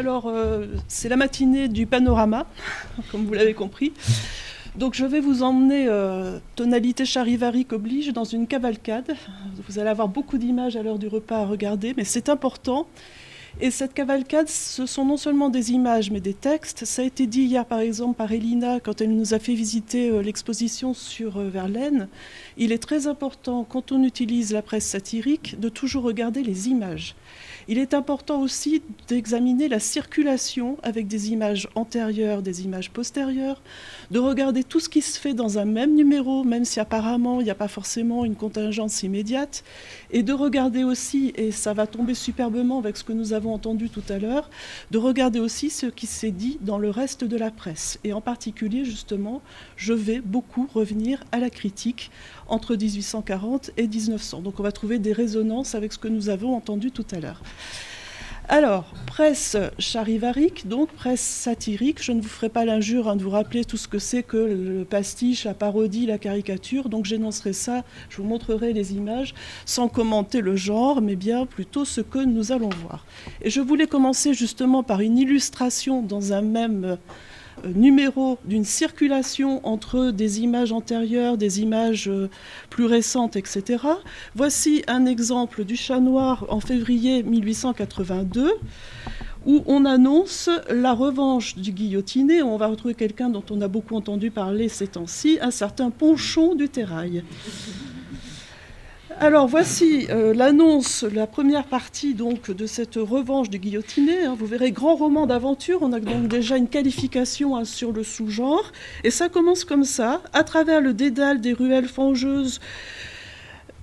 Alors, c'est la matinée du panorama, comme vous l'avez compris. Donc, je vais vous emmener, tonalité charivari oblige, dans une cavalcade. Vous allez avoir beaucoup d'images à l'heure du repas à regarder, mais c'est important. Et cette cavalcade, ce sont non seulement des images, mais des textes. Ça a été dit hier, par exemple, par Elina, quand elle nous a fait visiter l'exposition sur Verlaine. Il est très important, quand on utilise la presse satirique, de toujours regarder les images. Il est important aussi d'examiner la circulation avec des images antérieures, des images postérieures, de regarder tout ce qui se fait dans un même numéro, même si apparemment il n'y a pas forcément une contingence immédiate, et de regarder aussi, et ça va tomber superbement avec ce que nous avons entendu tout à l'heure, de regarder aussi ce qui s'est dit dans le reste de la presse. Et en particulier, justement, je vais beaucoup revenir à la critique entre 1840 et 1900. Donc on va trouver des résonances avec ce que nous avons entendu tout à l'heure. Alors, presse charivarique, donc presse satirique. Je ne vous ferai pas l'injure de vous rappeler tout ce que c'est que le pastiche, la parodie, la caricature. Donc j'énoncerai ça, je vous montrerai les images, sans commenter le genre, mais bien plutôt ce que nous allons voir. Et je voulais commencer justement par une illustration dans un même numéro d'une circulation entre des images antérieures, des images plus récentes, etc. Voici un exemple du Chat Noir en février 1882, où on annonce la revanche du guillotiné. On va retrouver quelqu'un dont on a beaucoup entendu parler ces temps-ci, un certain Ponchon du Terrail. Alors voici l'annonce, la première partie donc, de cette revanche du guillotiné. Vous verrez, grand roman d'aventure, on a donc déjà une qualification sur le sous-genre. Et ça commence comme ça, à travers le dédale des ruelles fangeuses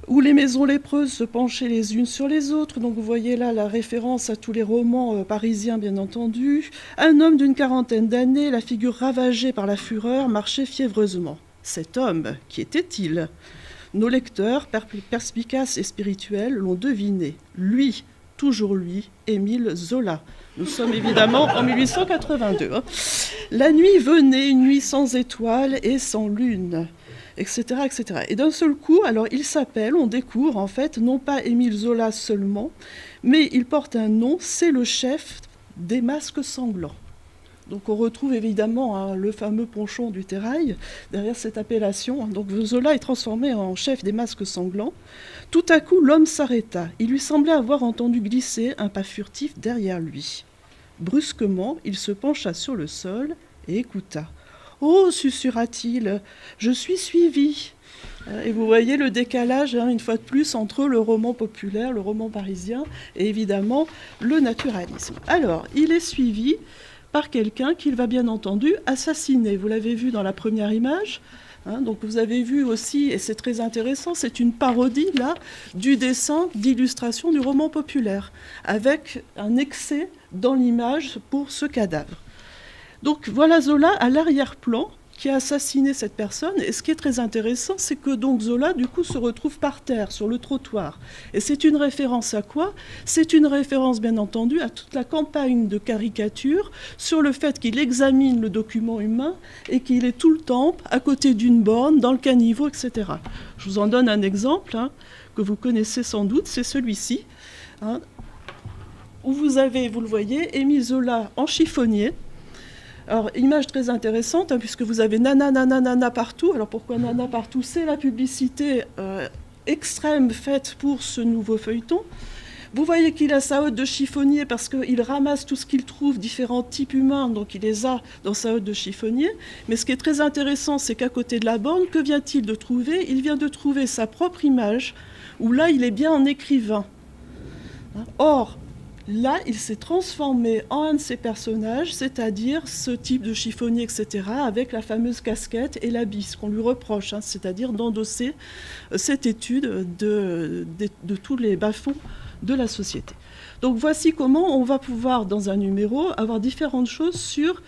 où les maisons lépreuses se penchaient les unes sur les autres. Donc vous voyez là la référence à tous les romans parisiens, bien entendu. Un homme d'une quarantaine d'années, la figure ravagée par la fureur, marchait fiévreusement. Cet homme, qui était-il ? Nos lecteurs, perspicaces et spirituels, l'ont deviné. Lui, toujours lui, Émile Zola. Nous sommes évidemment en 1882. La nuit venait, une nuit sans étoiles et sans lune, etc., etc. Et d'un seul coup, alors il s'appelle, on découvre en fait, non pas Émile Zola seulement, mais il porte un nom, c'est le chef des masques sanglants. Donc on retrouve évidemment le fameux Ponchon du Terrail derrière cette appellation. Donc Zola est transformé en chef des masques sanglants. Tout à coup, l'homme s'arrêta. Il lui semblait avoir entendu glisser un pas furtif derrière lui. Brusquement, il se pencha sur le sol et écouta. « Oh » susurra-t-il, « je suis suivi !» Et vous voyez le décalage, une fois de plus, entre le roman populaire, le roman parisien et évidemment le naturalisme. Alors, il est suivi par quelqu'un qu'il va bien entendu assassiner. Vous l'avez vu dans la première image. Donc vous avez vu aussi, et c'est très intéressant, c'est une parodie là du dessin d'illustration du roman populaire, avec un excès dans l'image pour ce cadavre. Donc voilà Zola à l'arrière-plan qui a assassiné cette personne. Et ce qui est très intéressant, c'est que donc Zola, du coup, se retrouve par terre, sur le trottoir. Et c'est une référence à quoi ? C'est une référence, bien entendu, à toute la campagne de caricature sur le fait qu'il examine le document humain et qu'il est tout le temps à côté d'une borne, dans le caniveau, etc. Je vous en donne un exemple que vous connaissez sans doute, c'est celui-ci, où vous avez, vous le voyez, Émile Zola en chiffonnier. Alors, image très intéressante, puisque vous avez nana, nana, nana partout. Alors, pourquoi nana partout ? C'est la publicité extrême faite pour ce nouveau feuilleton. Vous voyez qu'il a sa hotte de chiffonnier parce qu'il ramasse tout ce qu'il trouve, différents types humains, donc il les a dans sa hotte de chiffonnier. Mais ce qui est très intéressant, c'est qu'à côté de la borne, que vient-il de trouver ? Il vient de trouver sa propre image, où là, il est bien en écrivain. Or, là, il s'est transformé en un de ses personnages, c'est-à-dire ce type de chiffonnier, etc., avec la fameuse casquette et l'habit, ce qu'on lui reproche, c'est-à-dire d'endosser cette étude de tous les bas-fonds de la société. Donc voici comment on va pouvoir, dans un numéro, avoir différentes choses sur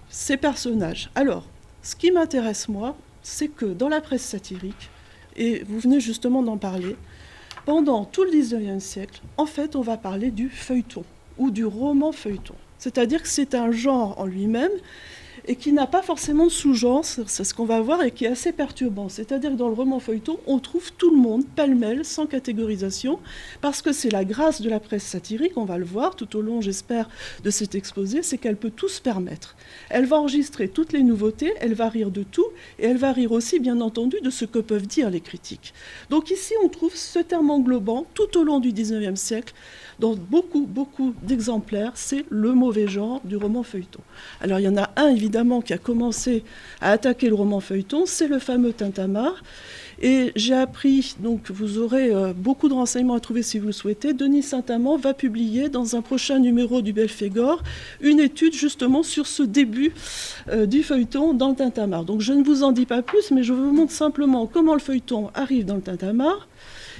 ces personnages. Alors, ce qui m'intéresse, moi, c'est que dans la presse satirique, et vous venez justement d'en parler, pendant tout le XIXe siècle, en fait, on va parler du feuilleton ou du roman feuilleton. C'est-à-dire que c'est un genre en lui-même et qui n'a pas forcément de sous-genre, c'est ce qu'on va voir, et qui est assez perturbant. C'est-à-dire que dans le roman feuilleton, on trouve tout le monde, pêle-mêle, sans catégorisation, parce que c'est la grâce de la presse satirique, on va le voir tout au long, j'espère, de cet exposé, c'est qu'elle peut tout se permettre. Elle va enregistrer toutes les nouveautés, elle va rire de tout, et elle va rire aussi, bien entendu, de ce que peuvent dire les critiques. Donc ici, on trouve ce terme englobant, tout au long du XIXe siècle, dans beaucoup d'exemplaires, c'est le mauvais genre du roman feuilleton. Alors il y en a un évidemment qui a commencé à attaquer le roman feuilleton, c'est le fameux Tintamarre. Et j'ai appris, donc vous aurez beaucoup de renseignements à trouver si vous le souhaitez, Denis Saint-Amand va publier dans un prochain numéro du Belphégor une étude justement sur ce début du feuilleton dans le Tintamarre. Donc je ne vous en dis pas plus, mais je vous montre simplement comment le feuilleton arrive dans le Tintamarre.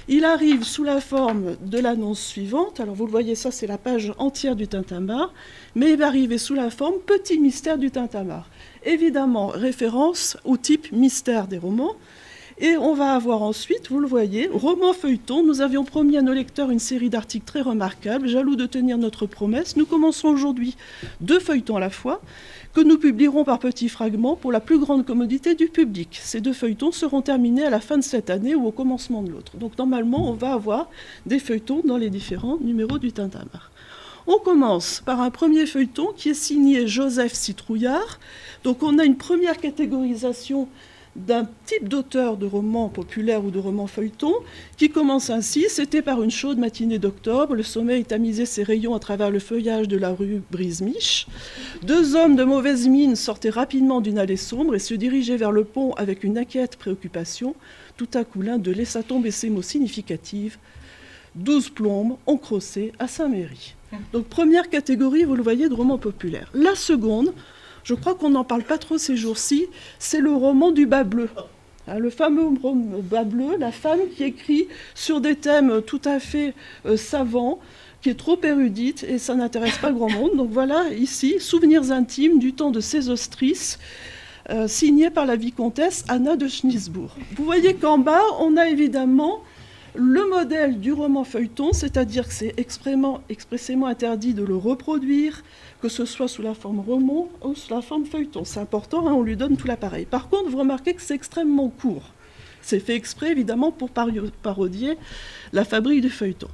Il arrive sous la forme de l'annonce suivante. Alors vous le voyez, ça c'est la page entière du Tintamarre, mais il va arriver sous la forme Petit mystère du Tintamarre. Évidemment, référence au type mystère des romans. Et on va avoir ensuite, vous le voyez, roman feuilleton. Nous avions promis à nos lecteurs une série d'articles très remarquables. Jaloux de tenir notre promesse, nous commençons aujourd'hui 2 feuilletons à la fois, que nous publierons par petits fragments pour la plus grande commodité du public. Ces 2 feuilletons seront terminés à la fin de cette année ou au commencement de l'autre. Donc normalement, on va avoir des feuilletons dans les différents numéros du Tintamarre. On commence par un premier feuilleton qui est signé Joseph Citrouillard. Donc on a une première catégorisation d'un type d'auteur de roman populaire ou de roman feuilleton qui commence ainsi. C'était par une chaude matinée d'octobre, le soleil tamisait ses rayons à travers le feuillage de la rue Brise-Miche. 2 hommes de mauvaise mine sortaient rapidement d'une allée sombre et se dirigeaient vers le pont avec une inquiète préoccupation. Tout à coup, l'un d'eux laissa tomber ces mots significatifs. 12 plombes ont crossé à Saint-Méry. Donc première catégorie, vous le voyez, de roman populaire. La seconde, je crois qu'on n'en parle pas trop ces jours-ci, c'est le roman du bas bleu. Le fameux bas bleu, la femme qui écrit sur des thèmes tout à fait savants, qui est trop érudite et ça n'intéresse pas grand monde. Donc voilà ici, Souvenirs intimes du temps de Sésostris, signé par la vicomtesse Anna de Schnitzbourg. Vous voyez qu'en bas, on a évidemment le modèle du roman feuilleton, c'est-à-dire que c'est expressément interdit de le reproduire, que ce soit sous la forme roman ou sous la forme feuilleton. C'est important, on lui donne tout l'appareil. Par contre, vous remarquez que c'est extrêmement court. C'est fait exprès, évidemment, pour parodier la fabrique du feuilleton.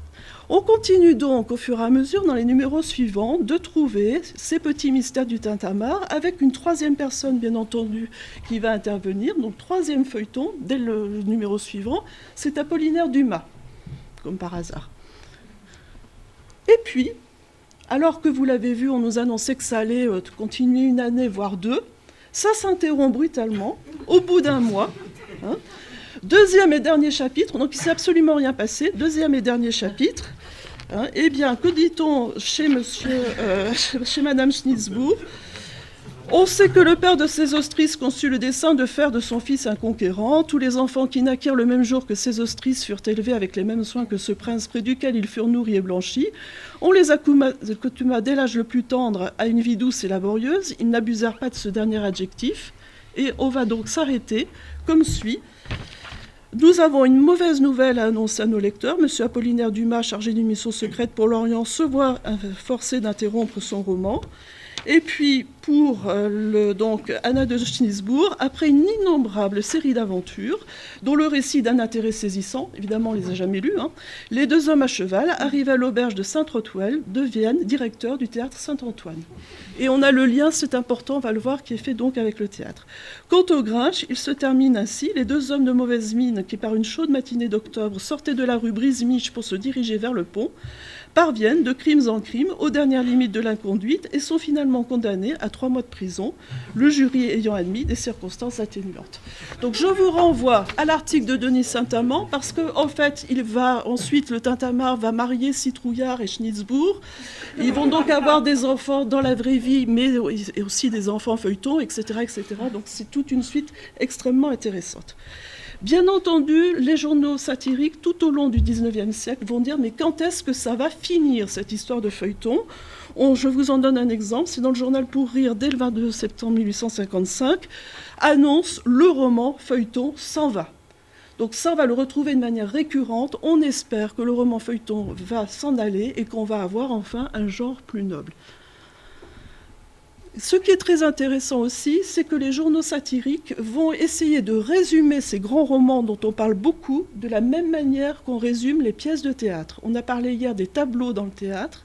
On continue donc, au fur et à mesure, dans les numéros suivants, de trouver ces petits mystères du Tintamarre, avec une 3e personne, bien entendu, qui va intervenir. Donc, 3e feuilleton, dès le numéro suivant, c'est Apollinaire Dumas, comme par hasard. Et puis, alors que vous l'avez vu, on nous annonçait que ça allait continuer 1 année, voire 2, ça s'interrompt brutalement, au bout d'1 mois. 2e et dernier chapitre, donc il ne s'est absolument rien passé. 2e et dernier chapitre. Eh bien, que dit-on chez Madame Schnitzbourg? On sait que le père de Sésostris conçut le dessein de faire de son fils un conquérant. Tous les enfants qui naquirent le même jour que Sésostris furent élevés avec les mêmes soins que ce prince près duquel ils furent nourris et blanchis. On les accoutuma dès l'âge le plus tendre à une vie douce et laborieuse. Ils n'abusèrent pas de ce dernier adjectif. Et on va donc s'arrêter comme suit. Nous avons une mauvaise nouvelle à annoncer à nos lecteurs. Monsieur Apollinaire Dumas, chargé d'une mission secrète pour l'Orient, se voit forcé d'interrompre son roman. Et puis, pour donc Anna de Schnitzbourg, après une innombrable série d'aventures, dont le récit d'un intérêt saisissant, évidemment on ne les a jamais lus, les 2 hommes à cheval arrivent à l'auberge de Saint-Rotuel, deviennent directeurs du théâtre Saint-Antoine. Et on a le lien, c'est important, on va le voir, qui est fait donc avec le théâtre. Quant au Grinch, il se termine ainsi. Les 2 hommes de mauvaise mine, qui par une chaude matinée d'octobre sortaient de la rue Brise-Miche pour se diriger vers le pont, parviennent de crimes en crimes aux dernières limites de l'inconduite et sont finalement condamnés à 3 mois de prison, le jury ayant admis des circonstances atténuantes. Donc je vous renvoie à l'article de Denis Saint-Amand parce qu'en fait, le Tintamarre va marier Citrouillard et Schnitzbourg. Ils vont donc avoir des enfants dans la vraie vie, mais aussi des enfants feuilletons, etc., etc. Donc c'est toute une suite extrêmement intéressante. Bien entendu, les journaux satiriques, tout au long du XIXe siècle, vont dire « mais quand est-ce que ça va finir, cette histoire de feuilleton ?» Je vous en donne un exemple, c'est dans le journal Pour Rire, dès le 22 septembre 1855, annonce « le roman feuilleton s'en va ». Donc ça, on va le retrouver de manière récurrente. On espère que le roman feuilleton va s'en aller et qu'on va avoir enfin un genre plus noble. Ce qui est très intéressant aussi, c'est que les journaux satiriques vont essayer de résumer ces grands romans dont on parle beaucoup de la même manière qu'on résume les pièces de théâtre. On a parlé hier des tableaux dans le théâtre.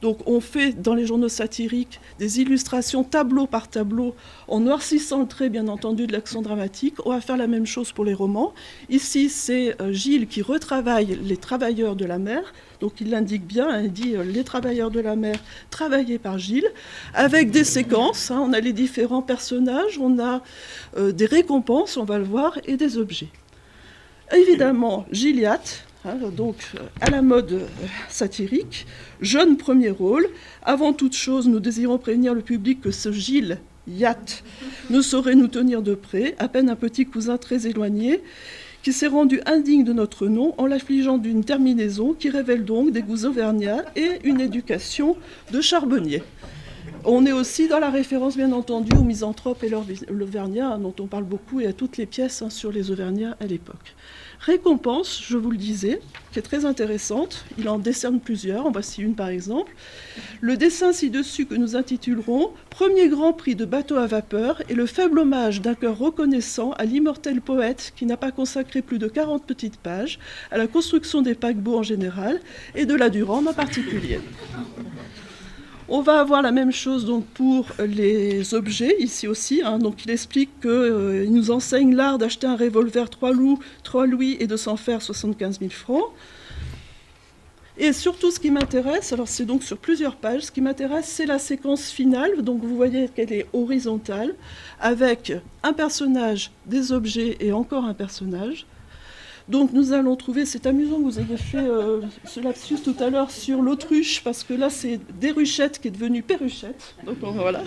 Donc on fait dans les journaux satiriques des illustrations tableau par tableau en noircissant le trait bien entendu de l'accent dramatique. On va faire la même chose pour les romans. Ici c'est Gilles qui retravaille les travailleurs de la mer. Donc il l'indique bien, il dit les travailleurs de la mer travaillés par Gilles, avec des séquences, on a les différents personnages, on a des récompenses, on va le voir, et des objets. Évidemment, Gilliatt, donc à la mode satirique, jeune premier rôle. Avant toute chose, nous désirons prévenir le public que ce Gilles Yatt ne saurait nous tenir de près, à peine un petit cousin très éloigné, qui s'est rendu indigne de notre nom en l'affligeant d'une terminaison qui révèle donc des goûts auvergnats et une éducation de charbonnier. On est aussi dans la référence, bien entendu, aux misanthropes et l'auvergnat, dont on parle beaucoup, et à toutes les pièces sur les auvergnats à l'époque. Récompense, je vous le disais, qui est très intéressante. Il en décerne plusieurs. En voici une par exemple. Le dessin ci-dessus que nous intitulerons « Premier grand prix de bateau à vapeur » est le faible hommage d'un cœur reconnaissant à l'immortel poète qui n'a pas consacré plus de 40 petites pages à la construction des paquebots en général et de la Durande en particulier. On va avoir la même chose donc pour les objets, ici aussi. Donc il explique qu'il nous enseigne l'art d'acheter un revolver 3 louis et de s'en faire 75 000 francs. Et surtout, ce qui m'intéresse, alors c'est donc sur plusieurs pages, ce qui m'intéresse, c'est la séquence finale. Donc vous voyez qu'elle est horizontale, avec un personnage, des objets et encore un personnage. Donc nous allons trouver, c'est amusant que vous ayez fait ce lapsus tout à l'heure sur l'autruche, parce que là c'est Déruchette qui est devenue Perruchette. Donc voilà.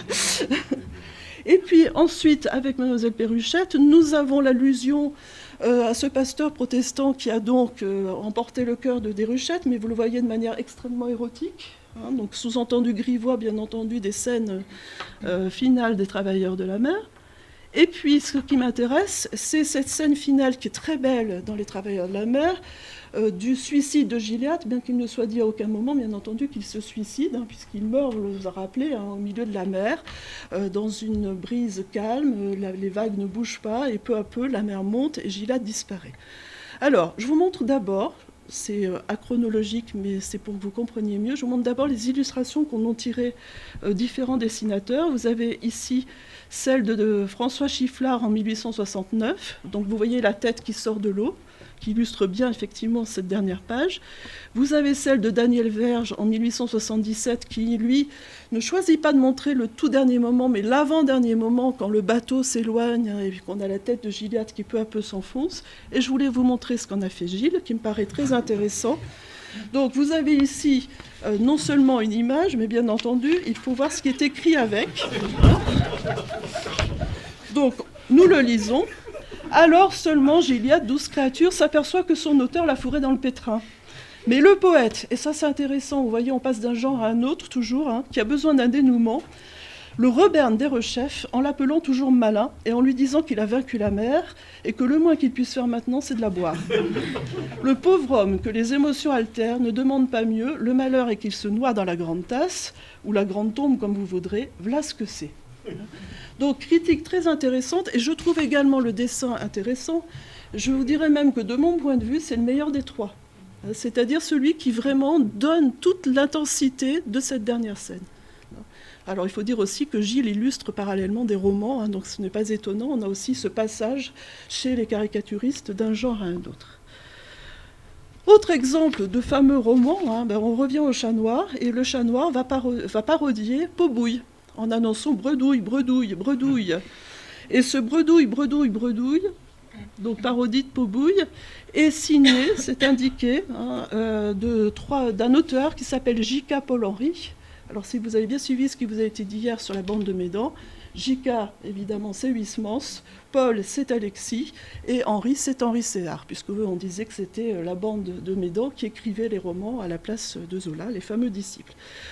Et puis ensuite, avec Mademoiselle Perruchette, nous avons l'allusion à ce pasteur protestant qui a donc emporté le cœur de Déruchette, mais vous le voyez de manière extrêmement érotique. Donc sous-entendu grivois, bien entendu, des scènes finales des travailleurs de la mer. Et puis, ce qui m'intéresse, c'est cette scène finale qui est très belle dans Les Travailleurs de la mer, du suicide de Gilliatt, bien qu'il ne soit dit à aucun moment, bien entendu, qu'il se suicide, puisqu'il meurt, on vous a rappelé, au milieu de la mer, dans une brise calme, les vagues ne bougent pas, et peu à peu, la mer monte et Gilliatt disparaît. Alors, je vous montre d'abord, c'est achronologique, mais c'est pour que vous compreniez mieux, je vous montre d'abord les illustrations qu'en ont tirées différents dessinateurs. Vous avez ici celle de François Chifflard en 1869. Donc vous voyez la tête qui sort de l'eau, qui illustre bien effectivement cette dernière page. Vous avez celle de Daniel Verge en 1877 qui, lui, ne choisit pas de montrer le tout dernier moment, mais l'avant-dernier moment, quand le bateau s'éloigne et qu'on a la tête de Gilliatt qui peu à peu s'enfonce. Et je voulais vous montrer ce qu'en a fait Gilles, qui me paraît très intéressant. Donc vous avez ici non seulement une image, mais bien entendu, il faut voir ce qui est écrit avec. Donc nous le lisons. Alors seulement Gilliatt, douce créature, s'aperçoit que son auteur l'a fourré dans le pétrin. Mais le poète, et ça c'est intéressant, vous voyez, on passe d'un genre à un autre toujours, qui a besoin d'un dénouement, le reberne Déruchette en l'appelant toujours malin et en lui disant qu'il a vaincu la mer et que le moins qu'il puisse faire maintenant, c'est de la boire. Le pauvre homme que les émotions altèrent ne demande pas mieux, le malheur est qu'il se noie dans la grande tasse, ou la grande tombe comme vous voudrez, voilà ce que c'est. Donc critique très intéressante, et je trouve également le dessin intéressant. Je vous dirais même que de mon point de vue, c'est le meilleur des trois. C'est-à-dire celui qui vraiment donne toute l'intensité de cette dernière scène. Alors il faut dire aussi que Gilles illustre parallèlement des romans, donc ce n'est pas étonnant, on a aussi ce passage chez les caricaturistes d'un genre à un autre. Autre exemple de fameux roman, on revient au Chat Noir, et le Chat Noir va parodier Pobouille, en annonçant bredouille, bredouille, bredouille. Et ce bredouille, bredouille, bredouille, donc parodie de Pobouille, est signé, c'est indiqué, d'un auteur qui s'appelle J.K. Paul-Henry. Alors si vous avez bien suivi ce qui vous a été dit hier sur la bande de Médan, J.K. évidemment c'est Huysmans, Paul c'est Alexis, et Henri c'est Henri Céard, puisque on disait que c'était la bande de Médan qui écrivait les romans à la place de Zola, les fameux disciples.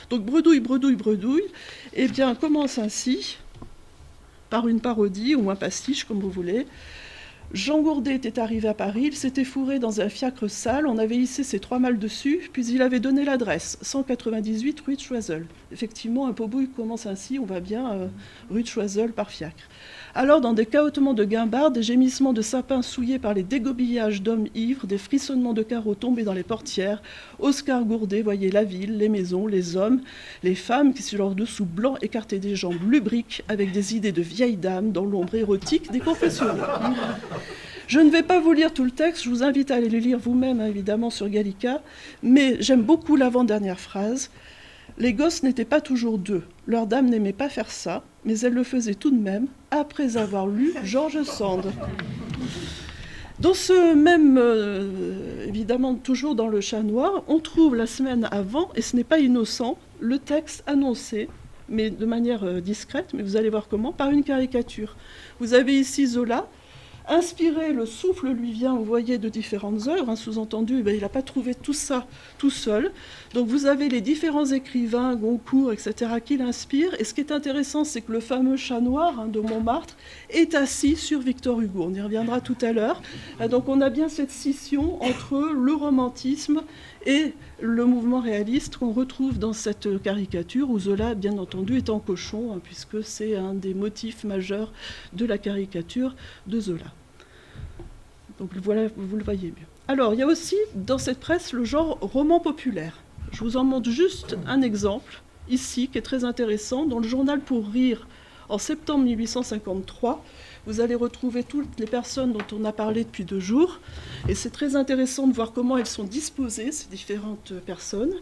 Donc bredouille, bredouille, bredouille, eh bien commence ainsi, par une parodie ou un pastiche comme vous voulez. Jean Gourdet était arrivé à Paris, il s'était fourré dans un fiacre sale, on avait hissé ses 3 malles dessus, puis il avait donné l'adresse, 198 rue de Choiseul. Effectivement, un pot-bouille commence ainsi, on va bien, rue de Choiseul par fiacre. Alors, dans des cahotements de guimbards, des gémissements de sapins souillés par les dégobillages d'hommes ivres, des frissonnements de carreaux tombés dans les portières, Oscar Gourdet voyait la ville, les maisons, les hommes, les femmes qui, sur leurs dessous blancs, écartaient des jambes lubriques avec des idées de vieilles dames dans l'ombre érotique des confessionnaux. Je ne vais pas vous lire tout le texte, je vous invite à aller le lire vous-même, évidemment, sur Gallica, mais j'aime beaucoup l'avant-dernière phrase. Les gosses n'étaient pas toujours deux. Leur dame n'aimait pas faire ça, mais elle le faisait tout de même, après avoir lu George Sand. Dans ce même, évidemment, toujours dans le Chat Noir, on trouve la semaine avant, et ce n'est pas innocent, le texte annoncé, mais de manière discrète, mais vous allez voir comment, par une caricature. Vous avez ici Zola. Inspiré, le souffle lui vient, vous voyez, de différentes œuvres. Sous-entendu, il n'a pas trouvé tout ça tout seul. Donc vous avez les différents écrivains, Goncourt, etc., qui l'inspirent. Et ce qui est intéressant, c'est que le fameux Chat Noir de Montmartre est assis sur Victor Hugo. On y reviendra tout à l'heure. Donc on a bien cette scission entre le romantisme et le mouvement réaliste qu'on retrouve dans cette caricature, où Zola, bien entendu, est en cochon, puisque c'est un des motifs majeurs de la caricature de Zola. Donc voilà, vous le voyez mieux. Alors, il y a aussi dans cette presse le genre roman populaire. Je vous en montre juste un exemple, ici, qui est très intéressant. Dans le journal Pour Rire, en septembre 1853, vous allez retrouver toutes les personnes dont on a parlé depuis 2 jours. Et c'est très intéressant de voir comment elles sont disposées, ces différentes personnes.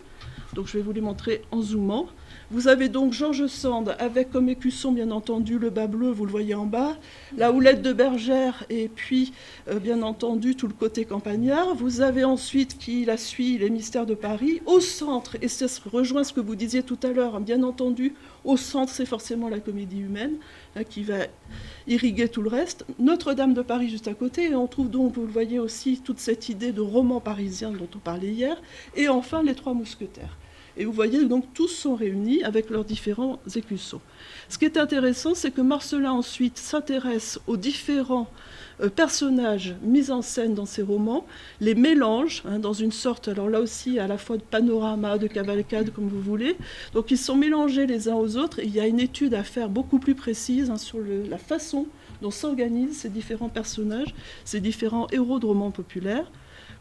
Donc je vais vous les montrer en zoomant. Vous avez donc George Sand avec comme écusson, bien entendu, le bas bleu, vous le voyez en bas, la houlette de bergère et puis, bien entendu, tout le côté campagnard. Vous avez ensuite, qui la suit, les mystères de Paris. Au centre, et ça rejoint ce que vous disiez tout à l'heure, bien entendu, au centre, c'est forcément la comédie humaine qui va irriguer tout le reste. Notre-Dame de Paris juste à côté, et on trouve donc, vous le voyez aussi, toute cette idée de roman parisien dont on parlait hier. Et enfin, les 3 mousquetaires. Et vous voyez, donc, tous sont réunis avec leurs différents écussons. Ce qui est intéressant, c'est que Marcellin, ensuite, s'intéresse aux différents personnages mis en scène dans ses romans, les mélange dans une sorte, alors là aussi, à la fois de panorama, de cavalcade, comme vous voulez. Donc, ils sont mélangés les uns aux autres. Et il y a une étude à faire beaucoup plus précise sur la façon dont s'organisent ces différents personnages, ces différents héros de romans populaires.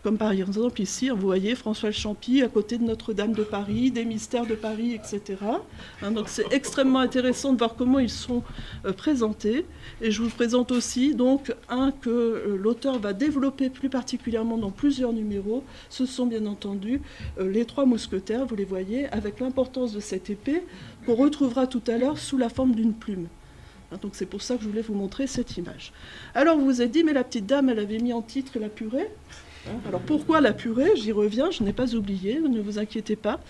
Comme par exemple ici, vous voyez François Champy à côté de Notre-Dame de Paris, des mystères de Paris, etc. Donc c'est extrêmement intéressant de voir comment ils sont présentés. Et je vous présente aussi donc un que l'auteur va développer plus particulièrement dans plusieurs numéros. Ce sont bien entendu les 3 mousquetaires, vous les voyez, avec l'importance de cette épée qu'on retrouvera tout à l'heure sous la forme d'une plume. Donc c'est pour ça que je voulais vous montrer cette image. Alors vous vous êtes dit, mais la petite dame, elle avait mis en titre la purée. Alors pourquoi la purée? J'y reviens, je n'ai pas oublié, ne vous inquiétez pas.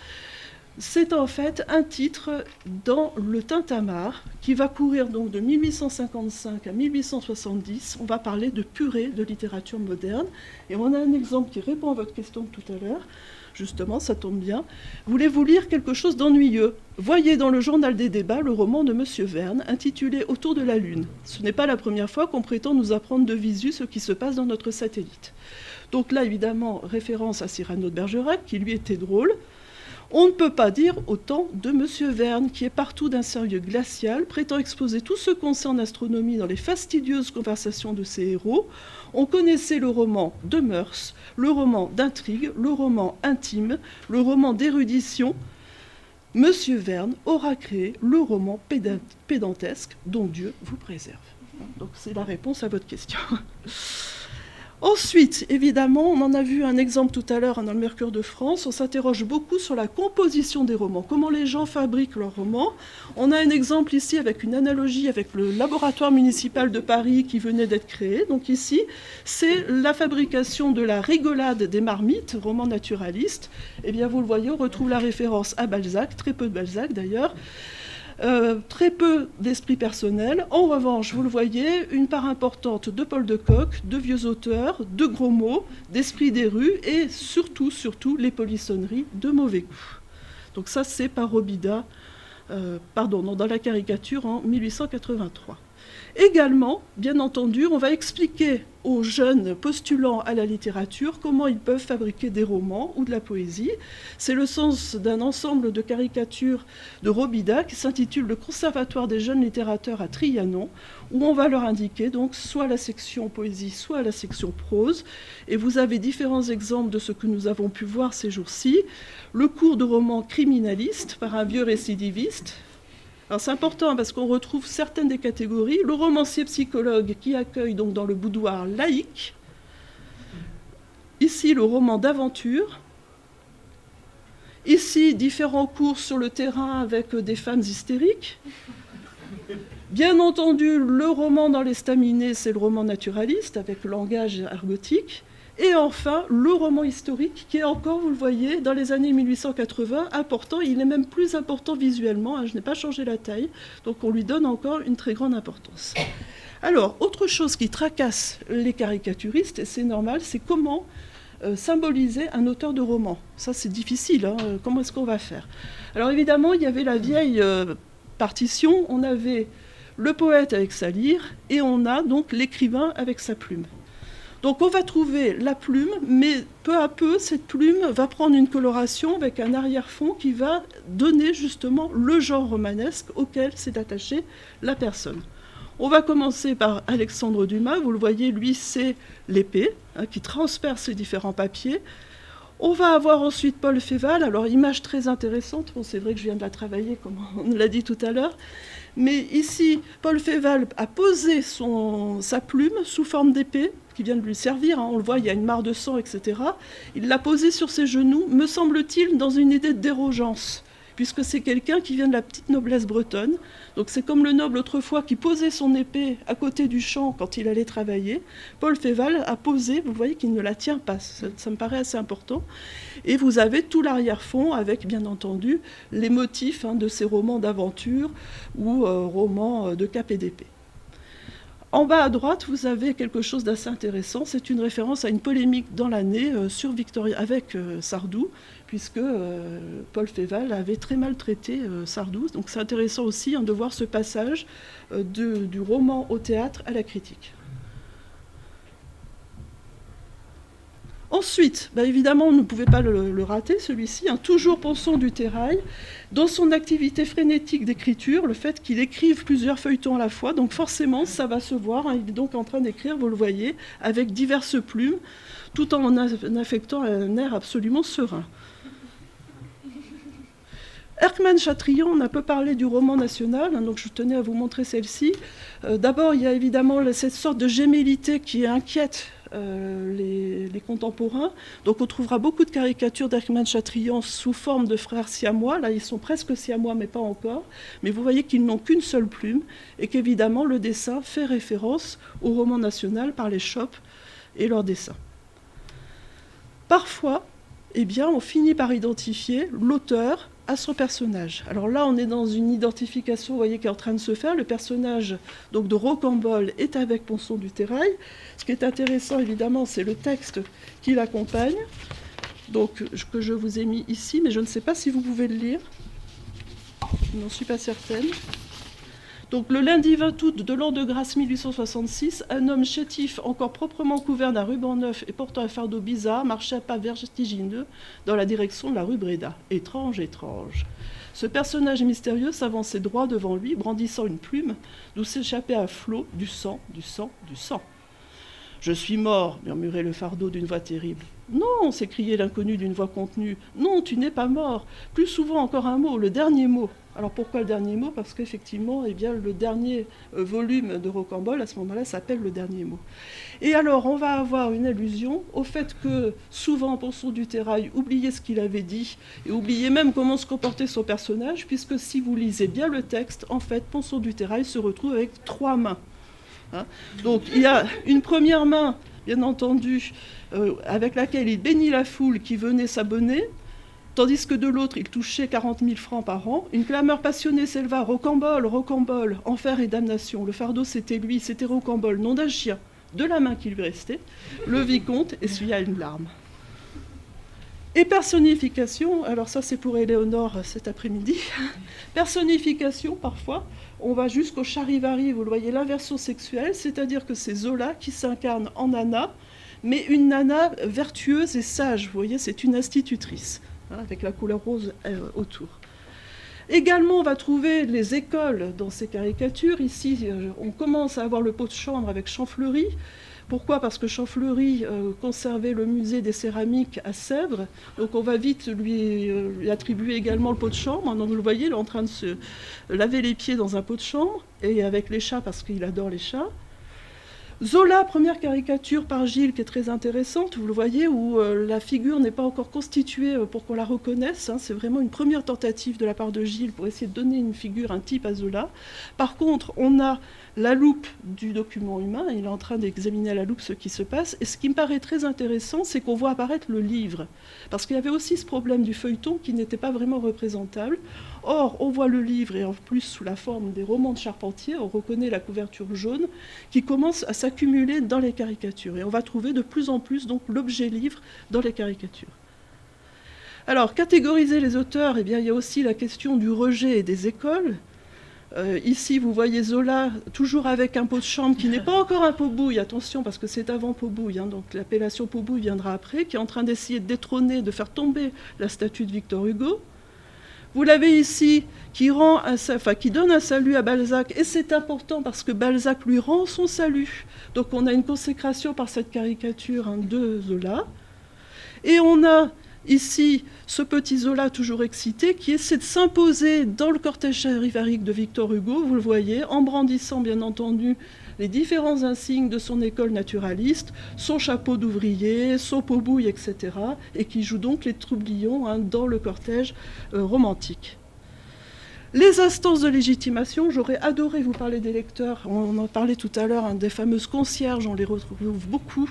C'est en fait un titre dans le Tintamarre qui va courir donc de 1855 à 1870. On va parler de purée de littérature moderne. Et on a un exemple qui répond à votre question de tout à l'heure. Justement, ça tombe bien. Voulez-vous lire quelque chose d'ennuyeux? Voyez dans le journal des débats le roman de Monsieur Verne, intitulé Autour de la Lune. Ce n'est pas la première fois qu'on prétend nous apprendre de visu ce qui se passe dans notre satellite. Donc là, évidemment, référence à Cyrano de Bergerac, qui lui était drôle. On ne peut pas dire autant de Monsieur Verne, qui est partout d'un sérieux glacial, prétend exposer tout ce qu'on sait en astronomie dans les fastidieuses conversations de ses héros. On connaissait le roman de mœurs, le roman d'intrigue, le roman intime, le roman d'érudition. Monsieur Verne aura créé le roman pédantesque dont Dieu vous préserve. Donc c'est la réponse à votre question. Ensuite, évidemment, on en a vu un exemple tout à l'heure dans le Mercure de France, on s'interroge beaucoup sur la composition des romans, comment les gens fabriquent leurs romans. On a un exemple ici avec une analogie avec le laboratoire municipal de Paris qui venait d'être créé. Donc ici, c'est la fabrication de la rigolade des marmites, roman naturaliste. Eh bien, vous le voyez, on retrouve la référence à Balzac, très peu de Balzac d'ailleurs. Très peu d'esprit personnel. En revanche, vous le voyez, une part importante de Paul de Kock, de vieux auteurs, de gros mots, d'esprit des rues et surtout, les polissonneries de mauvais goût. Donc ça, c'est par Robida, dans la caricature en 1883. Également, bien entendu, on va expliquer aux jeunes postulants à la littérature comment ils peuvent fabriquer des romans ou de la poésie. C'est le sens d'un ensemble de caricatures de Robida qui s'intitule « Le Conservatoire des jeunes littérateurs à Trianon », où on va leur indiquer donc soit la section poésie, soit la section prose. Et vous avez différents exemples de ce que nous avons pu voir ces jours-ci. Le cours de roman criminaliste par un vieux récidiviste. Alors c'est important parce qu'on retrouve certaines des catégories. Le romancier psychologue qui accueille donc dans le boudoir laïque. Ici, le roman d'aventure. Ici, différents cours sur le terrain avec des femmes hystériques. Bien entendu, le roman dans l'estaminet, c'est le roman naturaliste avec langage argotique. Et enfin, le roman historique, qui est encore, vous le voyez, dans les années 1880, important. Il est même plus important visuellement. Je n'ai pas changé la taille, donc on lui donne encore une très grande importance. Alors, autre chose qui tracasse les caricaturistes, et c'est normal, c'est comment symboliser un auteur de roman. Ça, c'est difficile. Comment est-ce qu'on va faire? Alors, évidemment, il y avait la vieille partition. On avait le poète avec sa lyre, et on a donc l'écrivain avec sa plume. Donc on va trouver la plume, mais peu à peu, cette plume va prendre une coloration avec un arrière-fond qui va donner justement le genre romanesque auquel s'est attachée la personne. On va commencer par Alexandre Dumas. Vous le voyez, lui, c'est l'épée qui transperce ces différents papiers. On va avoir ensuite Paul Féval. Alors, image très intéressante. Bon, c'est vrai que je viens de la travailler, comme on l'a dit tout à l'heure. Mais ici, Paul Féval a posé sa plume sous forme d'épée, qui vient de lui servir. On le voit, il y a une mare de sang, etc. Il l'a posée sur ses genoux, me semble-t-il, dans une idée de dérogeance, puisque c'est quelqu'un qui vient de la petite noblesse bretonne. Donc c'est comme le noble autrefois qui posait son épée à côté du champ quand il allait travailler. Paul Féval a posé, vous voyez qu'il ne la tient pas, ça me paraît assez important. Et vous avez tout l'arrière-fond avec, bien entendu, les motifs de ces romans d'aventure ou romans de cap et d'épée. En bas à droite, vous avez quelque chose d'assez intéressant. C'est une référence à une polémique dans l'année avec Sardou, puisque Paul Féval avait très mal traité Sardou. Donc c'est intéressant aussi de voir ce passage du roman au théâtre à la critique. Ensuite, évidemment, on ne pouvait pas le rater, celui-ci, toujours Ponson du Terrail, dans son activité frénétique d'écriture, le fait qu'il écrive plusieurs feuilletons à la fois, donc forcément, ça va se voir, il est donc en train d'écrire, vous le voyez, avec diverses plumes, tout en affectant un air absolument serein. Erckmann-Chatrian, on a peu parlé du roman national, donc je tenais à vous montrer celle-ci. D'abord, il y a évidemment cette sorte de gémellité qui inquiète les contemporains. Donc on trouvera beaucoup de caricatures d'Erckmann-Chatrian sous forme de frères siamois. Là, ils sont presque siamois, mais pas encore. Mais vous voyez qu'ils n'ont qu'une seule plume et qu'évidemment, le dessin fait référence au roman national par les Chope et leurs dessins. Parfois, on finit par identifier l'auteur à son personnage. Alors là, on est dans une identification, vous voyez, qui est en train de se faire. Le personnage donc, de Rocambole est avec Ponson du Terrail. Ce qui est intéressant, évidemment, c'est le texte qui l'accompagne, donc, que je vous ai mis ici, mais je ne sais pas si vous pouvez le lire. Je n'en suis pas certaine. Donc, le lundi 20 août de l'an de grâce 1866, un homme chétif, encore proprement couvert d'un ruban neuf et portant un fardeau bizarre, marchait à pas vertigineux dans la direction de la rue Bréda. Étrange, étrange. Ce personnage mystérieux s'avançait droit devant lui, brandissant une plume, d'où s'échappait à flot du sang, du sang, du sang. « Je suis mort », murmurait le fardeau d'une voix terrible. « Non », s'écriait l'inconnu d'une voix contenue. « Non, tu n'es pas mort. Plus souvent encore un mot, le dernier mot. » Alors pourquoi le dernier mot? Parce qu'effectivement, le dernier volume de Rocambole, à ce moment-là, s'appelle le dernier mot. Et alors, on va avoir une allusion au fait que souvent, Ponson du Terrail oubliait ce qu'il avait dit et oubliait même comment se comportait son personnage, puisque si vous lisez bien le texte, en fait, Ponson du Terrail se retrouve avec 3 mains. Donc, il y a une première main, bien entendu, avec laquelle il bénit la foule qui venait s'abonner, tandis que de l'autre, il touchait 40 000 francs par an. Une clameur passionnée s'éleva. « Rocambole, Rocambole, enfer et damnation !» Le fardeau, c'était lui, c'était Rocambole, nom d'un chien, de la main qui lui restait. Le vicomte essuya une larme. Et personnification, alors ça c'est pour Éléonore cet après-midi, personnification parfois, on va jusqu'au charivari, vous le voyez, l'inversion sexuelle, c'est-à-dire que c'est Zola qui s'incarne en nana, mais une nana vertueuse et sage, vous voyez, c'est une institutrice, hein, avec la couleur rose autour. Également, on va trouver les écoles dans ces caricatures. Ici, on commence à avoir le pot de chambre avec Champfleury. Pourquoi ? Parce que Champfleury conservait le musée des céramiques à Sèvres. Donc on va vite lui attribuer également le pot de chambre. Donc vous le voyez, il est en train de se laver les pieds dans un pot de chambre, et avec les chats parce qu'il adore les chats. Zola, première caricature par Gilles, qui est très intéressante, vous le voyez, où la figure n'est pas encore constituée pour qu'on la reconnaisse. Hein, c'est vraiment une première tentative de la part de Gilles pour essayer de donner une figure, un type à Zola. Par contre, on a la loupe du document humain, il est en train d'examiner à la loupe ce qui se passe, et ce qui me paraît très intéressant, c'est qu'on voit apparaître le livre, parce qu'il y avait aussi ce problème du feuilleton qui n'était pas vraiment représentable. Or, on voit le livre, et en plus sous la forme des romans de Charpentier, on reconnaît la couverture jaune, qui commence à s'accumuler dans les caricatures, et on va trouver de plus en plus donc l'objet livre dans les caricatures. Alors, catégoriser les auteurs, eh bien, il y a aussi la question du rejet des écoles. Ici, vous voyez Zola, toujours avec un pot de chambre qui n'est pas encore un pot-bouille, attention, parce que c'est avant pot-bouille, hein, donc l'appellation pot-bouille viendra après, qui est en train d'essayer de détrôner, de faire tomber la statue de Victor Hugo. Vous l'avez ici, qui donne un salut à Balzac, et c'est important parce que Balzac lui rend son salut. Donc on a une consécration par cette caricature, hein, de Zola. Et on a ici ce petit Zola toujours excité qui essaie de s'imposer dans le cortège chériférique de Victor Hugo, vous le voyez, en brandissant bien entendu les différents insignes de son école naturaliste, son chapeau d'ouvrier, son pot-bouille, etc., et qui joue donc les troublions, hein, dans le cortège romantique. Les instances de légitimation, j'aurais adoré vous parler des lecteurs, on en parlait tout à l'heure, hein, des fameuses concierges, on les retrouve beaucoup.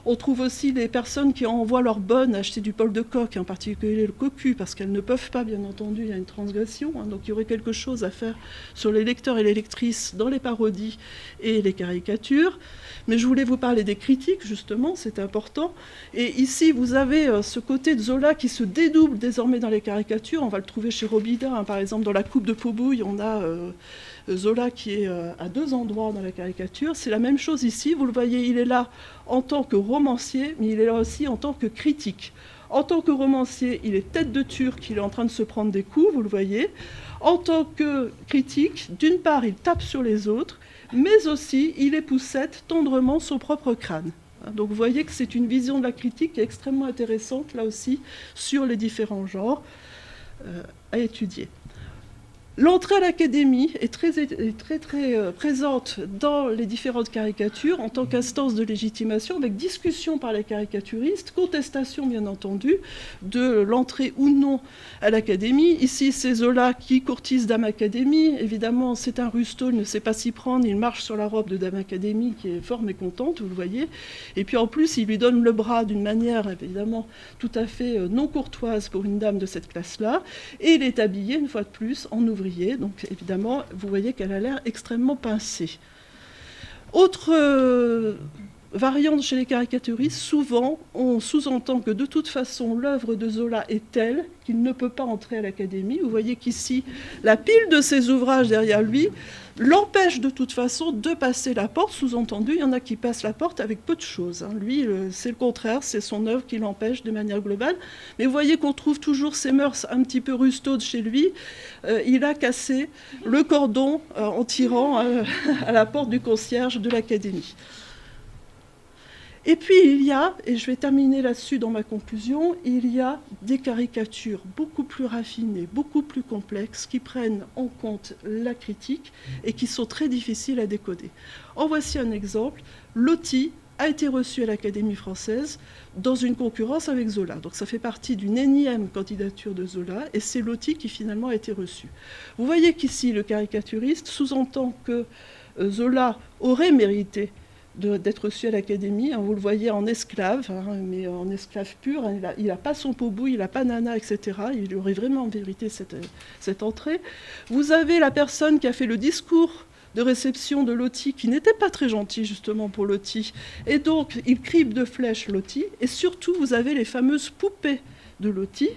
On trouve aussi les personnes qui envoient leurs bonnes acheter du Paul de Kock, en particulier le cocu, parce qu'elles ne peuvent pas, bien entendu, il y a une transgression. Hein, donc il y aurait quelque chose à faire sur les lecteurs et les lectrices dans les parodies et les caricatures. Mais je voulais vous parler des critiques, justement, c'est important. Et ici, vous avez ce côté de Zola qui se dédouble désormais dans les caricatures. On va le trouver chez Robida, hein, par exemple, dans La Coupe de Pot-bouille, on a Zola qui est à deux endroits dans la caricature. C'est la même chose ici, vous le voyez, il est là en tant que romancier, mais il est là aussi en tant que critique. En tant que romancier, il est tête de turc, il est en train de se prendre des coups, vous le voyez. En tant que critique, d'une part, il tape sur les autres, mais aussi, il époussette tendrement son propre crâne. Donc vous voyez que c'est une vision de la critique qui est extrêmement intéressante, là aussi, sur les différents genres à étudier. L'entrée à l'académie est très présente dans les différentes caricatures en tant qu'instance de légitimation, avec discussion par les caricaturistes, contestation bien entendu de l'entrée ou non à l'académie. Ici, c'est Zola qui courtise Dame Académie. Évidemment, c'est un rusto, il ne sait pas s'y prendre, il marche sur la robe de Dame Académie qui est fort mécontente, vous le voyez. Et puis en plus, il lui donne le bras d'une manière évidemment tout à fait non courtoise pour une dame de cette classe-là. Et il est habillé, une fois de plus, en ouvrier. Donc évidemment, vous voyez qu'elle a l'air extrêmement pincée. Autre variante chez les caricaturistes, souvent on sous-entend que de toute façon l'œuvre de Zola est telle qu'il ne peut pas entrer à l'académie. Vous voyez qu'ici, la pile de ses ouvrages derrière lui l'empêche de toute façon de passer la porte. Sous-entendu, il y en a qui passent la porte avec peu de choses. Hein. Lui, c'est le contraire, c'est son œuvre qui l'empêche de manière globale. Mais vous voyez qu'on trouve toujours ces mœurs un petit peu rustaudes chez lui. Il a cassé le cordon en tirant à la porte du concierge de l'académie. Et puis il y a, et je vais terminer là-dessus dans ma conclusion, il y a des caricatures beaucoup plus raffinées, beaucoup plus complexes, qui prennent en compte la critique et qui sont très difficiles à décoder. En voici un exemple. Loti a été reçu à l'Académie française dans une concurrence avec Zola. Donc ça fait partie d'une énième candidature de Zola, et c'est Loti qui finalement a été reçu. Vous voyez qu'ici, le caricaturiste sous-entend que Zola aurait mérité d'être reçu à l'Académie. Hein, vous le voyez en esclave, hein, mais en esclave pur. Hein, il n'a pas son pot-bouille, il n'a pas nana, etc. Il aurait vraiment mérité cette entrée. Vous avez la personne qui a fait le discours de réception de Loti, qui n'était pas très gentil justement pour Loti. Et donc, il crible de flèches Loti. Et surtout, vous avez les fameuses poupées de Loti.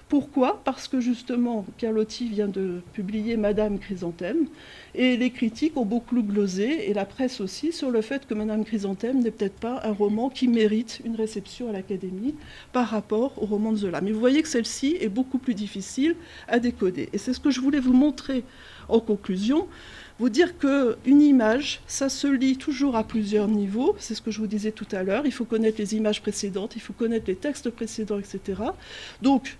Pourquoi ? Parce que justement, Pierre Loti vient de publier Madame Chrysanthème, et les critiques ont beaucoup glosé, et la presse aussi, sur le fait que Madame Chrysanthème n'est peut-être pas un roman qui mérite une réception à l'Académie par rapport au roman de Zola. Mais vous voyez que celle-ci est beaucoup plus difficile à décoder. Et c'est ce que je voulais vous montrer en conclusion. Vous dire qu'une image, ça se lit toujours à plusieurs niveaux, c'est ce que je vous disais tout à l'heure, il faut connaître les images précédentes, il faut connaître les textes précédents, etc. Donc,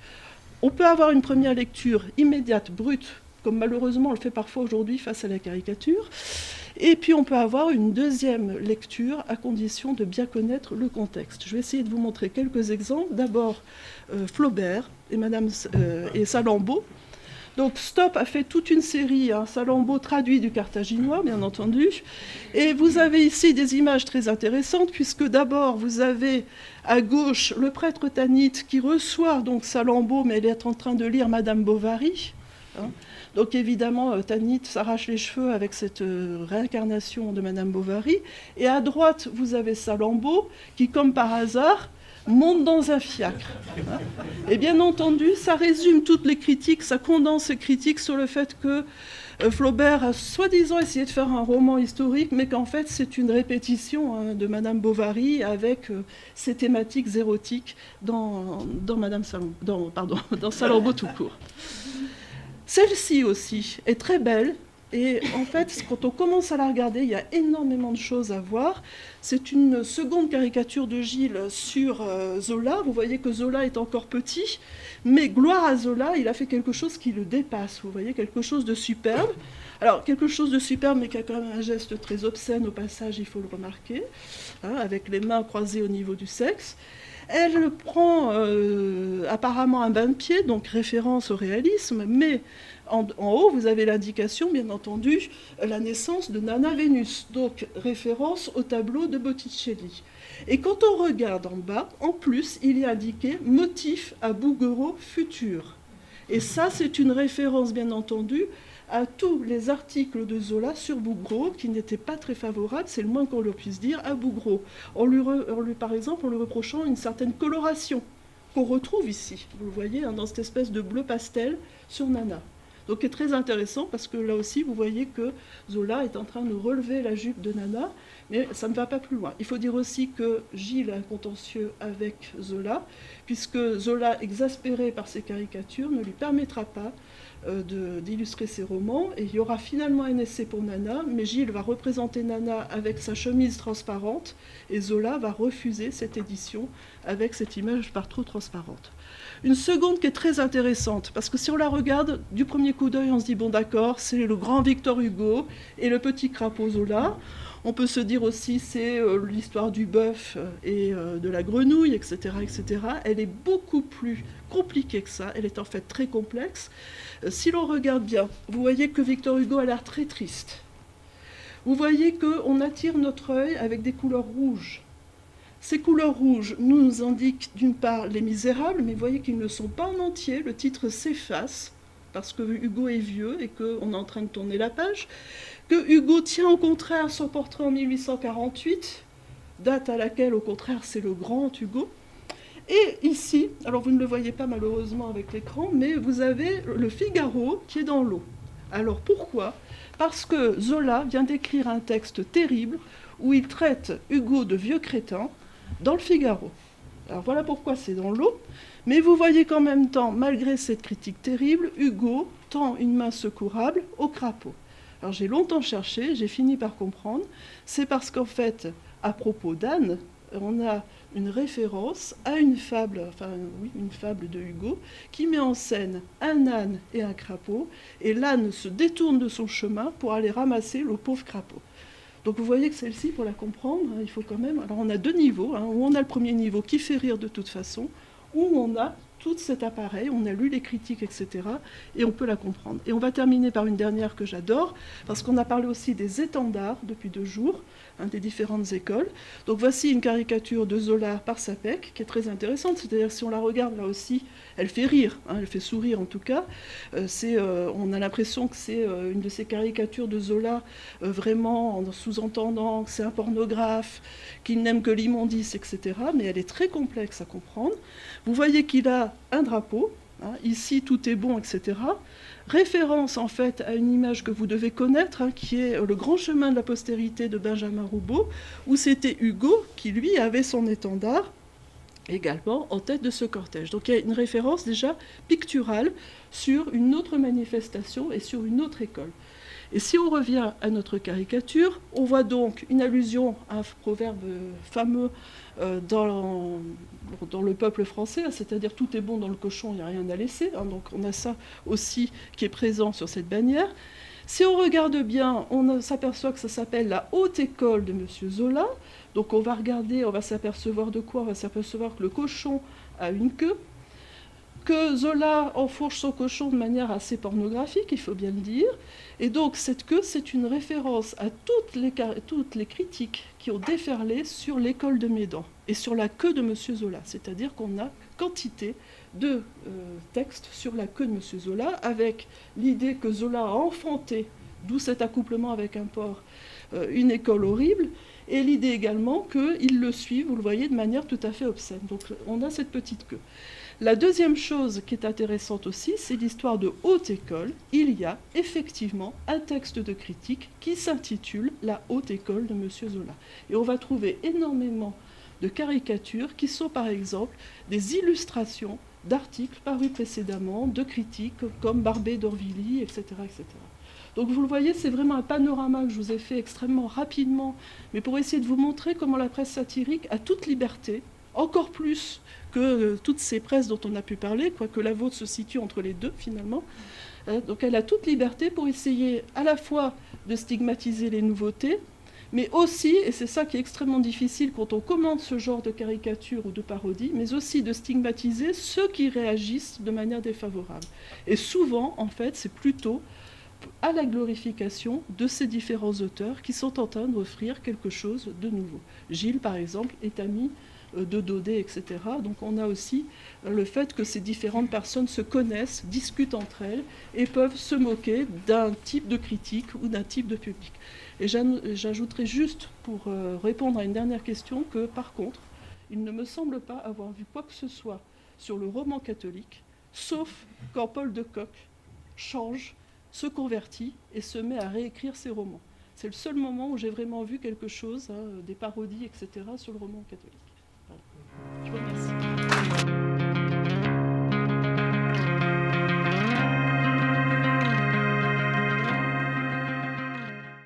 on peut avoir une première lecture immédiate, brute, comme malheureusement on le fait parfois aujourd'hui face à la caricature, et puis on peut avoir une deuxième lecture à condition de bien connaître le contexte. Je vais essayer de vous montrer quelques exemples. D'abord, Flaubert et Salammbô. Donc Stop a fait toute une série, Salammbô traduit du carthaginois, bien entendu. Et vous avez ici des images très intéressantes, puisque d'abord vous avez à gauche le prêtre Tanit qui reçoit donc Salammbô, mais elle est en train de lire Madame Bovary. Donc évidemment, Tanit s'arrache les cheveux avec cette réincarnation de Madame Bovary. Et à droite, vous avez Salammbô qui, comme par hasard, monte dans un fiacre. Et bien entendu, ça résume toutes les critiques, ça condense les critiques sur le fait que Flaubert a soi-disant essayé de faire un roman historique, mais qu'en fait c'est une répétition de Madame Bovary avec ses thématiques érotiques dans Salammbô tout court. Celle-ci aussi est très belle. Et en fait, quand on commence à la regarder, il y a énormément de choses à voir. C'est une seconde caricature de Gilles sur Zola. Vous voyez que Zola est encore petit, mais gloire à Zola, il a fait quelque chose qui le dépasse. Vous voyez, quelque chose de superbe. Alors, quelque chose de superbe, mais qui a quand même un geste très obscène au passage, il faut le remarquer, avec les mains croisées au niveau du sexe. Elle prend apparemment un bain de pied, donc référence au réalisme, mais en haut, vous avez l'indication, bien entendu, la naissance de Nana Vénus, donc référence au tableau de Botticelli. Et quand on regarde en bas, en plus, il y a indiqué motif à Bouguereau futur. Et ça, c'est une référence, bien entendu, à tous les articles de Zola sur Bouguereau, qui n'étaient pas très favorables, c'est le moins qu'on leur puisse dire, à Bouguereau. Par exemple, en lui reprochant une certaine coloration, qu'on retrouve ici, vous le voyez, dans cette espèce de bleu pastel sur Nana. Donc c'est très intéressant, parce que là aussi, vous voyez que Zola est en train de relever la jupe de Nana, mais ça ne va pas plus loin. Il faut dire aussi que Gilles a un contentieux avec Zola, puisque Zola, exaspéré par ses caricatures, ne lui permettra pas d'illustrer ses romans, et il y aura finalement un essai pour Nana, mais Gilles va représenter Nana avec sa chemise transparente, et Zola va refuser cette édition avec cette image par trop transparente. Une seconde qui est très intéressante, parce que si on la regarde du premier coup d'œil, on se dit, bon d'accord, c'est le grand Victor Hugo et le petit crapaud Zola. On peut se dire aussi, c'est l'histoire du bœuf et de la grenouille, etc., etc. Elle est beaucoup plus compliquée que ça, elle est en fait très complexe. Si l'on regarde bien, vous voyez que Victor Hugo a l'air très triste. Vous voyez qu'on attire notre œil avec des couleurs rouges. Ces couleurs rouges nous indiquent d'une part Les Misérables, mais vous voyez qu'ils ne sont pas en entier, le titre s'efface, parce que Hugo est vieux et qu'on est en train de tourner la page, que Hugo tient au contraire son portrait en 1848, date à laquelle au contraire c'est le grand Hugo. Et ici, alors vous ne le voyez pas malheureusement avec l'écran, mais vous avez le Figaro qui est dans l'eau. Alors pourquoi ? Parce que Zola vient d'écrire un texte terrible où il traite Hugo de vieux crétin dans le Figaro. Alors voilà pourquoi c'est dans l'eau. Mais vous voyez qu'en même temps, malgré cette critique terrible, Hugo tend une main secourable au crapaud. Alors j'ai longtemps cherché, j'ai fini par comprendre. C'est parce qu'en fait, à propos d'Anne, on a une référence à une fable de Hugo, qui met en scène un âne et un crapaud, et l'âne se détourne de son chemin pour aller ramasser le pauvre crapaud. Donc vous voyez que celle-ci, pour la comprendre, il faut quand même... Alors on a deux niveaux, où on a le premier niveau qui fait rire de toute façon, où on a tout cet appareil, on a lu les critiques, etc., et on peut la comprendre. Et on va terminer par une dernière que j'adore, parce qu'on a parlé aussi des étendards depuis 2 jours, des différentes écoles. Donc voici une caricature de Zola par Sapec, qui est très intéressante, c'est-à-dire si on la regarde là aussi, elle fait rire, elle fait sourire en tout cas. On a l'impression que c'est une de ces caricatures de Zola, vraiment en sous-entendant que c'est un pornographe, qu'il n'aime que l'immondice, etc., mais elle est très complexe à comprendre. Vous voyez qu'il a a un drapeau, hein, ici tout est bon, etc. Référence en fait à une image que vous devez connaître, hein, qui est le grand chemin de la postérité de Benjamin Roubaud, où c'était Hugo qui lui avait son étendard également en tête de ce cortège. Donc il y a une référence déjà picturale sur une autre manifestation et sur une autre école. Et si on revient à notre caricature, on voit donc une allusion à un proverbe fameux dans le peuple français, c'est-à-dire tout est bon dans le cochon, il n'y a rien à laisser. Hein, donc on a ça aussi qui est présent sur cette bannière. Si on regarde bien, on s'aperçoit que ça s'appelle la Haute École de M. Zola. Donc on va regarder, on va s'apercevoir de quoi? On va s'apercevoir que le cochon a une queue, que Zola enfourche son cochon de manière assez pornographique, il faut bien le dire. Et donc cette queue, c'est une référence à toutes les critiques qui ont déferlé sur l'école de Médan et sur la queue de M. Zola. C'est-à-dire qu'on a quantité de textes sur la queue de M. Zola, avec l'idée que Zola a enfanté, d'où cet accouplement avec un porc, une école horrible, et l'idée également qu'il le suit, vous le voyez, de manière tout à fait obscène. Donc on a cette petite queue. La deuxième chose qui est intéressante aussi, c'est l'histoire de haute école. Il y a effectivement un texte de critique qui s'intitule « La haute école de M. Zola ». Et on va trouver énormément de caricatures qui sont par exemple des illustrations d'articles parus précédemment, de critiques comme Barbé d'Orvilly, etc., etc. Donc vous le voyez, c'est vraiment un panorama que je vous ai fait extrêmement rapidement, mais pour essayer de vous montrer comment la presse satirique a toute liberté, encore plus que toutes ces presses dont on a pu parler, quoique la vôtre se situe entre les deux finalement. Donc elle a toute liberté pour essayer à la fois de stigmatiser les nouveautés, mais aussi, et c'est ça qui est extrêmement difficile quand on commente ce genre de caricature ou de parodie, mais aussi de stigmatiser ceux qui réagissent de manière défavorable. Et souvent, en fait, c'est plutôt à la glorification de ces différents auteurs qui sont en train d'offrir quelque chose de nouveau. Gilles, par exemple, est ami de Daudet, etc. Donc on a aussi le fait que ces différentes personnes se connaissent, discutent entre elles et peuvent se moquer d'un type de critique ou d'un type de public. Et j'ajouterai juste, pour répondre à une dernière question, que par contre, il ne me semble pas avoir vu quoi que ce soit sur le roman catholique, sauf quand Paul de Kock change, se convertit et se met à réécrire ses romans. C'est le seul moment où j'ai vraiment vu quelque chose, hein, des parodies, etc., sur le roman catholique.